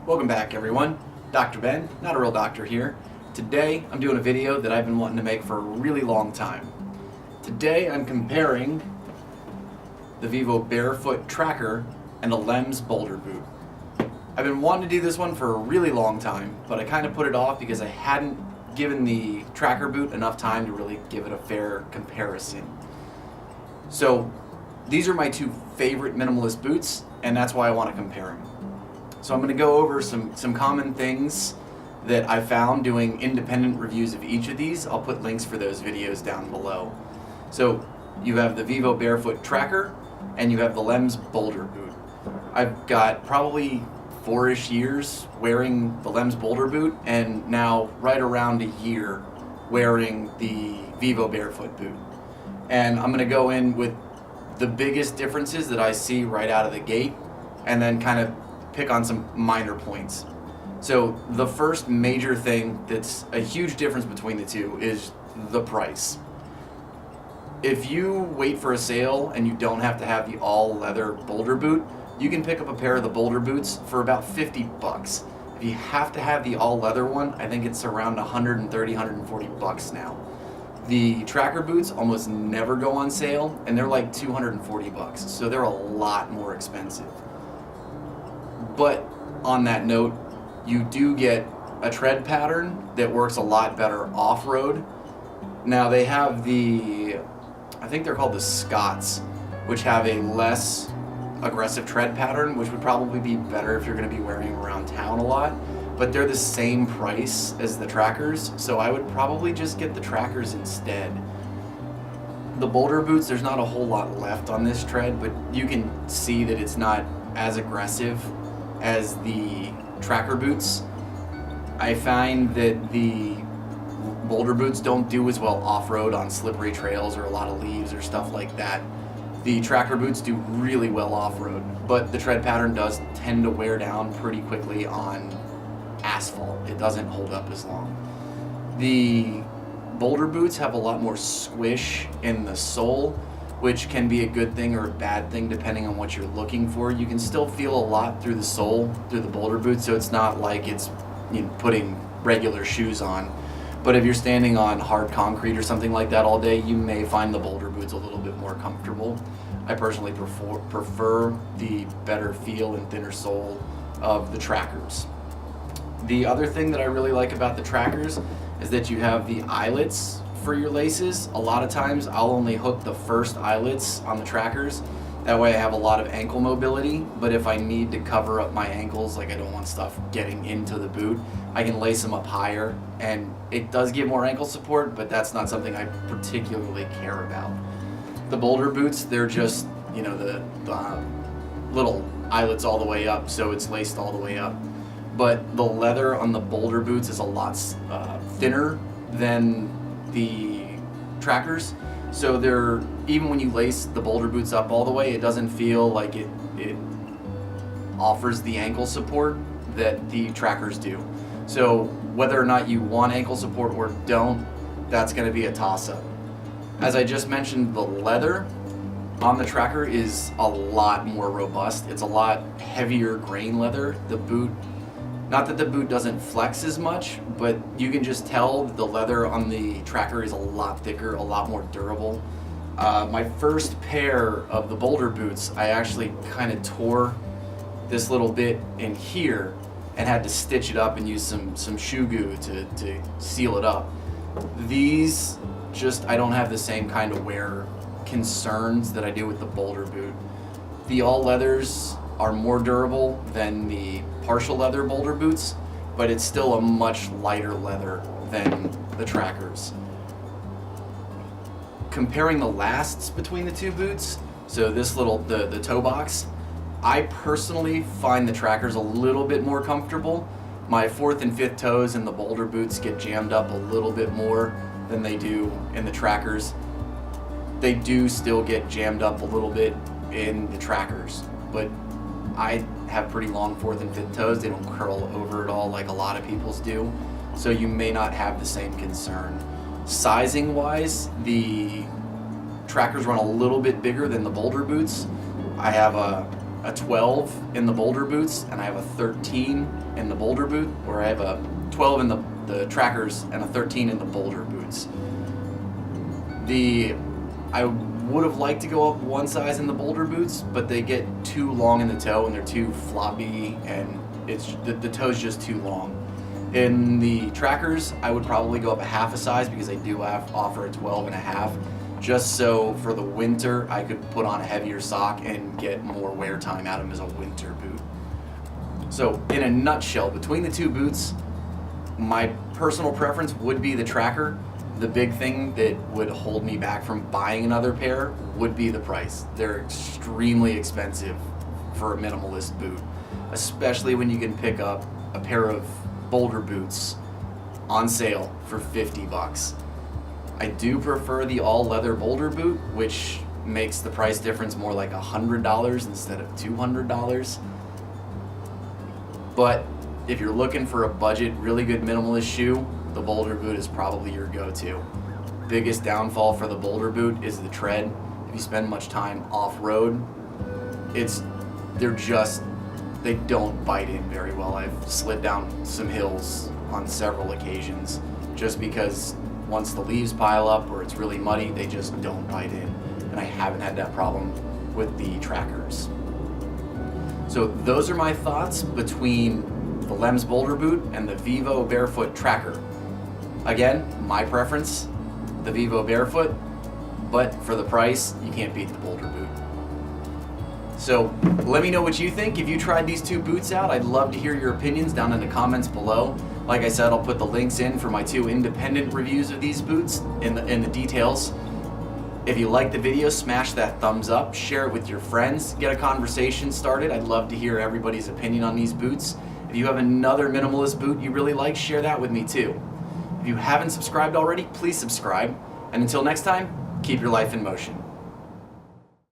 Welcome back, everyone. Dr. Ben, not a real doctor here. Today I'm doing a video that I've been wanting to make for a really long time. Today I'm comparing the Vivobarefoot Tracker and the Lems Boulder Boot. I've been wanting to do this one for a really long time, but I kind of put it off because I hadn't given the Tracker Boot enough time to really give it a fair comparison. So these are my two favorite minimalist boots, and that's why I want to compare them. So I'm going to go over some common things that I found doing independent reviews of each of these. I'll put links for those videos down below. So you have the Vivobarefoot Tracker and you have the Lems Boulder Boot. I've got probably 4-ish years wearing the Lems Boulder Boot and now right around a year wearing the Vivobarefoot Boot. And I'm going to go in with the biggest differences that I see right out of the gate and then kind of pick on some minor points. So the first major thing that's a huge difference between the two is the price. If you wait for a sale and you don't have to have the all leather Boulder Boot, you can pick up a pair of the Boulder Boots for about 50 bucks. If you have to have the all leather one, I think it's around 130, 140 bucks now. The Tracker Boots almost never go on sale and they're like 240 bucks, so they're a lot more expensive. But on that note, you do get a tread pattern that works a lot better off-road. Now they have I think they're called the Scots, which have a less aggressive tread pattern, which would probably be better if you're going to be wearing them around town a lot. But they're the same price as the Trackers, so I would probably just get the Trackers instead. The Boulder Boots, there's not a whole lot left on this tread, but you can see that it's not as aggressive as the Tracker Boots. I find that the Boulder Boots don't do as well off-road on slippery trails or a lot of leaves or stuff like that. The Tracker Boots do really well off-road, but the tread pattern does tend to wear down pretty quickly on asphalt. It doesn't hold up as long. The Boulder Boots have a lot more squish in the sole, which can be a good thing or a bad thing depending on what you're looking for. You can still feel a lot through the sole, through the Boulder Boots, so it's not like it's putting regular shoes on. But if you're standing on hard concrete or something like that all day, you may find the Boulder Boots a little bit more comfortable. I personally prefer the better feel and thinner sole of the Trackers. The other thing that I really like about the Trackers is that you have the eyelets for your laces. A lot of times I'll only hook the first eyelets on the Trackers. That way I have a lot of ankle mobility, but if I need to cover up my ankles, like I don't want stuff getting into the boot, I can lace them up higher, and it does give more ankle support, but that's not something I particularly care about. The Boulder Boots, they're just, the little eyelets all the way up, so it's laced all the way up. But the leather on the Boulder Boots is a lot thinner than the Trackers, so they're, even when you lace the Boulder Boots up all the way, it doesn't feel like it offers the ankle support that the Trackers do. So whether or not you want ankle support or don't, that's going to be a toss-up. As I just mentioned, the leather on the Tracker is a lot more robust. It's a lot heavier grain leather. The boot, not that the boot doesn't flex as much, but you can just tell the leather on the Tracker is a lot thicker, a lot more durable. My first pair of the Boulder Boots, I actually kind of tore this little bit in here and had to stitch it up and use some shoe goo to seal it up. These I don't have the same kind of wear concerns that I do with the Boulder Boot. The all leathers are more durable than the partial leather Boulder Boots, but it's still a much lighter leather than the Trackers. Comparing the lasts between the two boots, so this the toe box, I personally find the Trackers a little bit more comfortable. My 4th and 5th toes in the Boulder Boots get jammed up a little bit more than they do in the Trackers. They do still get jammed up a little bit in the Trackers, but I have pretty long 4th and 5th toes. They don't curl over at all like a lot of people's do, so you may not have the same concern. Sizing wise, the Trackers run a little bit bigger than the Boulder Boots. I have a a 12 in the Boulder Boots and I have a 13 in the Boulder Boot, or I have a 12 in the Trackers and a 13 in the Boulder Boots. I would have liked to go up one size in the Boulder Boots, but they get too long in the toe and they're too floppy, and the toe's just too long. In the Trackers, I would probably go up a half a size because I do offer a 12 and a half, just so for the winter I could put on a heavier sock and get more wear time out of them as a winter boot. So in a nutshell, between the two boots, my personal preference would be the Tracker. The big thing that would hold me back from buying another pair would be the price. They're extremely expensive for a minimalist boot, especially when you can pick up a pair of Boulder Boots on sale for 50 bucks. I do prefer the all leather Boulder Boot, which makes the price difference more like $100 instead of $200. But if you're looking for a budget, really good minimalist shoe, the Boulder Boot is probably your go-to. Biggest downfall for the Boulder Boot is the tread. If you spend much time off-road, they don't bite in very well. I've slid down some hills on several occasions just because once the leaves pile up or it's really muddy, they just don't bite in. And I haven't had that problem with the Trackers. So those are my thoughts between the Lems Boulder Boot and the Vivobarefoot Tracker. Again, my preference, the Vivobarefoot, but for the price, you can't beat the Boulder Boot. So let me know what you think. If you tried these two boots out, I'd love to hear your opinions down in the comments below. Like I said, I'll put the links in for my 2 independent reviews of these boots in the details. If you like the video, smash that thumbs up, share it with your friends, get a conversation started. I'd love to hear everybody's opinion on these boots. If you have another minimalist boot you really like, share that with me too. If you haven't subscribed already, please subscribe. And until next time, keep your life in motion.